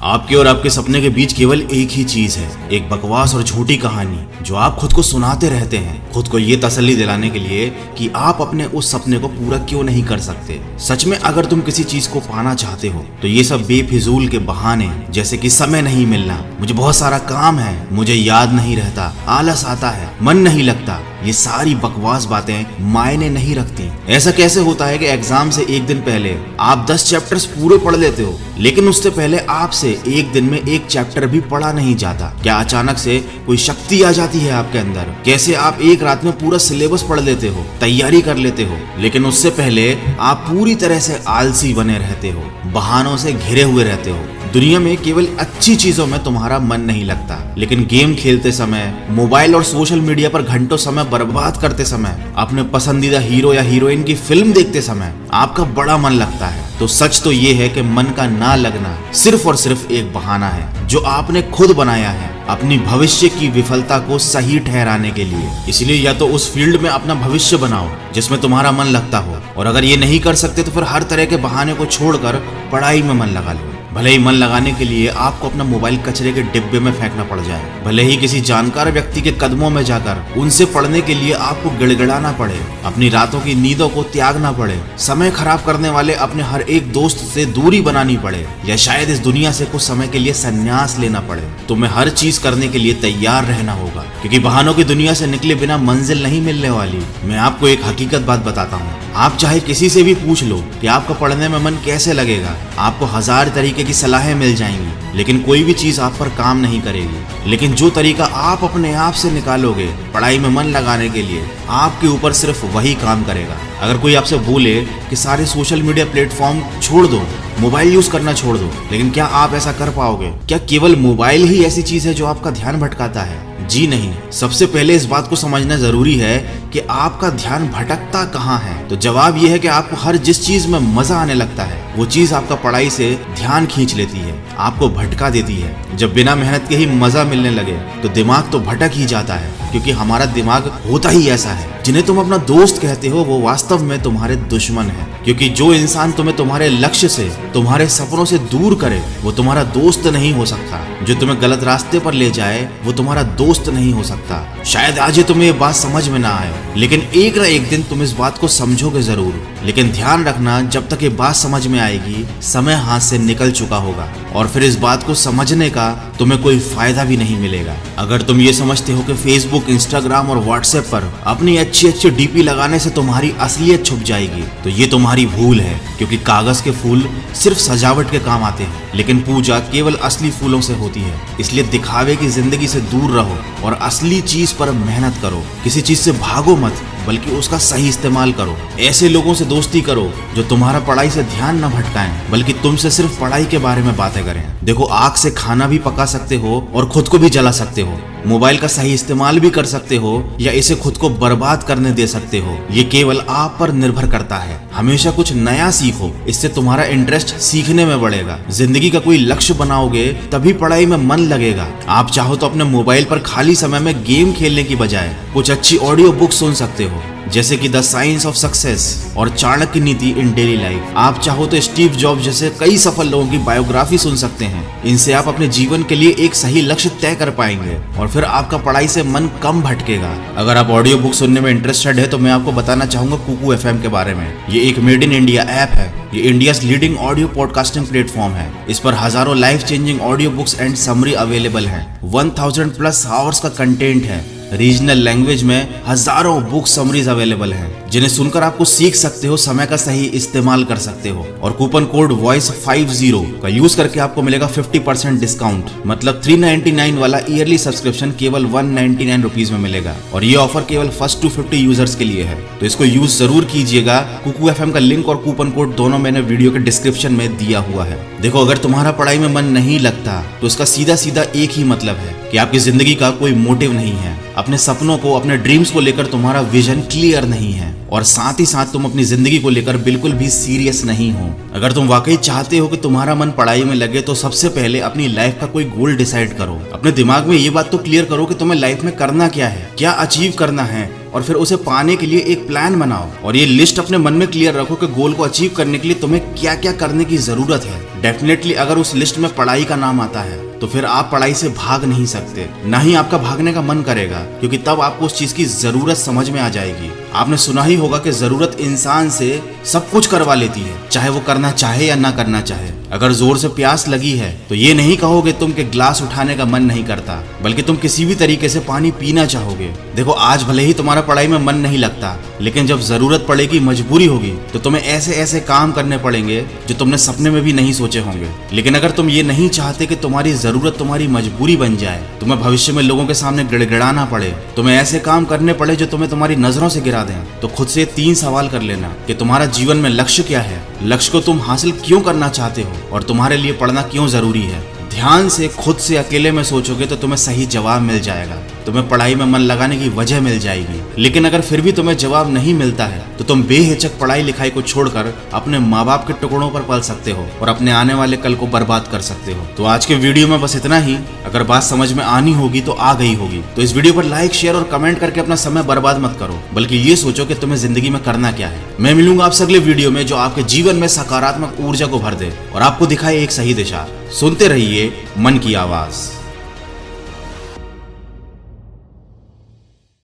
आपके और आपके सपने के बीच केवल एक ही चीज है, एक बकवास और झूठी कहानी जो आप खुद को सुनाते रहते हैं, खुद को ये तसल्ली दिलाने के लिए कि आप अपने उस सपने को पूरा क्यों नहीं कर सकते। सच में अगर तुम किसी चीज को पाना चाहते हो तो ये सब बेफिजूल के बहाने, जैसे कि समय नहीं मिलना, मुझे बहुत सारा काम है, मुझे याद नहीं रहता, आलस आता है, मन नहीं लगता, ये सारी बकवास बातें मायने नहीं रखती। ऐसा कैसे होता है कि एग्जाम से एक दिन पहले आप 10 चैप्टर्स पूरे पढ़ लेते हो, लेकिन उससे पहले आपसे एक दिन में एक चैप्टर भी पढ़ा नहीं जाता? क्या अचानक से कोई शक्ति आ जाती है आपके अंदर? कैसे आप एक रात में पूरा सिलेबस पढ़ लेते हो, तैयारी कर लेते हो, लेकिन उससे पहले आप पूरी तरह से आलसी बने रहते हो, बहानों से घिरे हुए रहते हो। दुनिया में केवल अच्छी चीजों में तुम्हारा मन नहीं लगता, लेकिन गेम खेलते समय, मोबाइल और सोशल मीडिया पर घंटों समय बर्बाद करते समय, अपने पसंदीदा हीरो या हीरोइन की फिल्म देखते समय आपका बड़ा मन लगता है। तो सच तो ये है कि मन का ना लगना सिर्फ और सिर्फ एक बहाना है जो आपने खुद बनाया है अपनी भविष्य की विफलता को सही ठहराने के लिए। इसलिए या तो उस फील्ड में अपना भविष्य बनाओ जिसमें तुम्हारा मन लगता हो, और अगर ये नहीं कर सकते तो फिर हर तरह के बहाने को छोड़कर पढ़ाई में मन लगा लो। भले ही मन लगाने के लिए आपको अपना मोबाइल कचरे के डिब्बे में फेंकना पड़ जाए, भले ही किसी जानकार व्यक्ति के कदमों में जाकर उनसे पढ़ने के लिए आपको गिड़गिड़ाना पड़े, अपनी रातों की नींदों को त्यागना पड़े, समय खराब करने वाले अपने हर एक दोस्त से दूरी बनानी पड़े, या शायद इस दुनिया से कुछ समय के लिए संन्यास लेना पड़े, तुम्हें हर चीज करने के लिए तैयार रहना होगा, क्योंकि बहानों की दुनिया से निकले बिना मंजिल नहीं मिलने वाली। मैं आपको एक हकीकत बात बताता हूँ, आप चाहे किसी से भी पूछ लो कि आपका पढ़ने में मन कैसे लगेगा, आपको 1000 तरीके की सलाहें मिल जाएंगी, लेकिन कोई भी चीज आप पर काम नहीं करेगी। लेकिन जो तरीका आप अपने आप से निकालोगे पढ़ाई में मन लगाने के लिए, आपके ऊपर सिर्फ वही काम करेगा। अगर कोई आपसे बोले कि सारे सोशल मीडिया प्लेटफॉर्म छोड़ दो, मोबाइल यूज करना छोड़ दो, लेकिन क्या आप ऐसा कर पाओगे? क्या केवल मोबाइल ही ऐसी चीज है जो आपका ध्यान भटकाता है? जी नहीं। सबसे पहले इस बात को समझना जरूरी है कि आपका ध्यान भटकता कहाँ है। तो जवाब यह है कि आपको हर जिस चीज में मजा आने लगता है वो चीज आपका पढ़ाई से ध्यान खींच लेती है, आपको भटका देती है। जब बिना मेहनत के ही मजा मिलने लगे तो दिमाग तो भटक ही जाता है, क्योंकि हमारा दिमाग होता ही ऐसा है। जिन्हें तुम अपना दोस्त कहते हो वो वास्तव में तुम्हारे दुश्मन है, क्योंकि जो इंसान तुम्हें तुम्हारे लक्ष्य से, तुम्हारे सपनों से दूर करे वो तुम्हारा दोस्त नहीं हो सकता। जो तुम्हें गलत रास्ते पर ले जाए वो तुम्हारा दोस्त नहीं हो सकता। शायद आज तुम्हें ये बात समझ में ना आए, लेकिन एक ना एक दिन तुम इस बात को समझोगे जरूर। लेकिन ध्यान रखना, जब तक ये बात समझ में आएगी समय हाथ से निकल चुका होगा, और फिर इस बात को समझने का तुम्हें कोई फायदा भी नहीं मिलेगा। अगर तुम ये समझते हो कि फेसबुक, इंस्टाग्राम और व्हाट्सएप पर अपनी अच्छी अच्छी डीपी लगाने से तुम्हारी असलियत छुप जाएगी, तो ये तुम्हारी भूल है, क्योंकि कागज के फूल सिर्फ सजावट के काम आते हैं, लेकिन पूजा केवल असली फूलों से होती है। इसलिए दिखावे की जिंदगी से दूर रहो और असली चीज पर मेहनत करो। किसी चीज से भागो मत, बल्कि उसका सही इस्तेमाल करो। ऐसे लोगों से दोस्ती करो जो तुम्हारा पढ़ाई से ध्यान न भटकाएं, बल्कि तुमसे सिर्फ पढ़ाई के बारे में बातें करें। देखो, आग से खाना भी पका सकते हो और खुद को भी जला सकते हो। मोबाइल का सही इस्तेमाल भी कर सकते हो या इसे खुद को बर्बाद करने दे सकते हो। ये केवल आप पर निर्भर करता है। हमेशा कुछ नया सीखो, इससे तुम्हारा इंटरेस्ट सीखने में बढ़ेगा। जिंदगी का कोई लक्ष्य बनाओगे तभी पढ़ाई में मन लगेगा। आप चाहो तो अपने मोबाइल पर खाली समय में गेम खेलने की बजाय कुछ अच्छी ऑडियो बुक सुन सकते हो, जैसे कि द साइंस ऑफ सक्सेस और चाणक्य नीति इन डेली लाइफ। आप चाहो तो स्टीव जॉब जैसे कई सफल लोगों की बायोग्राफी सुन सकते हैं। इनसे आप अपने जीवन के लिए एक सही लक्ष्य तय कर पाएंगे और फिर आपका पढ़ाई से मन कम भटकेगा। अगर आप ऑडियो बुक सुनने में इंटरेस्टेड है तो मैं आपको बताना चाहूंगा कुकू एफएम के बारे में। ये एक मेड इन इंडिया ऐप है। ये India leading audio podcasting platform है। इस पर हजारों life changing audio books and summary available है। 1000+ आवर्स का कंटेंट है। रीजनल लैंग्वेज में हजारों बुक समरीज अवेलेबल हैं, जिन्हें सुनकर आपको सीख सकते हो, समय का सही इस्तेमाल कर सकते हो। और कूपन कोड वॉइस50 का यूज करके आपको मिलेगा 50% डिस्काउंट। मतलब 399 वाला ईयरली सब्सक्रिप्शन केवल 199 रुपीज में मिलेगा, और ये ऑफर केवल फर्स्ट 250 यूजर्स के लिए है। तो इसको यूज जरूर कीजिएगा। कुकू एफएम का लिंक और कूपन कोड दोनों मैंने वीडियो के डिस्क्रिप्शन में दिया हुआ है। देखो, अगर तुम्हारा पढ़ाई में मन नहीं लगता तो इसका सीधा सीधा एक ही मतलब है कि आपकी जिंदगी का कोई मोटिव नहीं है। अपने सपनों को, अपने ड्रीम्स को लेकर तुम्हारा विजन क्लियर नहीं है, और साथ ही साथ तुम अपनी जिंदगी को लेकर बिल्कुल भी सीरियस नहीं हो। अगर तुम वाकई चाहते हो कि तुम्हारा मन पढ़ाई में लगे तो सबसे पहले अपनी लाइफ का कोई गोल डिसाइड करो। अपने दिमाग में ये बात तो क्लियर करो कि तुम्हें लाइफ में करना क्या है, क्या अचीव करना है, और फिर उसे पाने के लिए एक प्लान बनाओ। और ये लिस्ट अपने मन में क्लियर रखो कि गोल को अचीव करने के लिए तुम्हें क्या क्या करने की जरूरत है। डेफिनेटली अगर उस लिस्ट में पढ़ाई का नाम आता है तो फिर आप पढ़ाई से भाग नहीं सकते, ना ही आपका भागने का मन करेगा, क्योंकि तब आपको उस चीज की जरूरत समझ में आ जाएगी। आपने सुना ही होगा कि जरूरत इंसान से सब कुछ करवा लेती है, चाहे वो करना चाहे या ना करना चाहे। अगर जोर से प्यास लगी है तो ये नहीं कहोगे तुम कि ग्लास उठाने का मन नहीं करता, बल्कि तुम किसी भी तरीके से पानी पीना चाहोगे। देखो, आज भले ही तुम्हारा पढ़ाई में मन नहीं लगता, लेकिन जब जरूरत पड़ेगी, मजबूरी होगी, तो तुम्हें ऐसे ऐसे काम करने पड़ेंगे जो तुमने सपने में भी नहीं सोचे होंगे। लेकिन अगर तुम ये नहीं चाहते कि तुम्हारी जरूरत तुम्हारी मजबूरी बन जाए, तुम्हें भविष्य में लोगों के सामने गिड़गिड़ाना पड़े, तुम्हें ऐसे काम करने पड़े जो तुम्हें तुम्हारी नजरों से गिरा दें, तो खुद से 3 सवाल कर लेना कि तुम्हारा जीवन में लक्ष्य क्या है, लक्ष्य को तुम हासिल क्यों करना चाहते हो, और तुम्हारे लिए पढ़ना क्यों जरूरी है। ध्यान से खुद से अकेले में सोचोगे तो तुम्हें सही जवाब मिल जाएगा, तुम्हें पढ़ाई में मन लगाने की वजह मिल जाएगी। लेकिन अगर फिर भी तुम्हें जवाब नहीं मिलता है तो तुम बेहिचक पढ़ाई लिखाई को छोड़कर अपने माँ बाप के टुकड़ों पर पल सकते हो और अपने आने वाले कल को बर्बाद कर सकते हो। तो आज के वीडियो में बस इतना ही। अगर बात समझ में आनी होगी तो आ गई होगी, तो इस वीडियो पर लाइक, शेयर और कमेंट करके अपना समय बर्बाद मत करो, बल्कि ये सोचो कि तुम्हें जिंदगी में करना क्या है। मैं मिलूंगा आपसे अगले वीडियो में जो आपके जीवन में सकारात्मक ऊर्जा को भर दे और आपको दिखाए एक सही दिशा। सुनते रहिए मन की आवाज।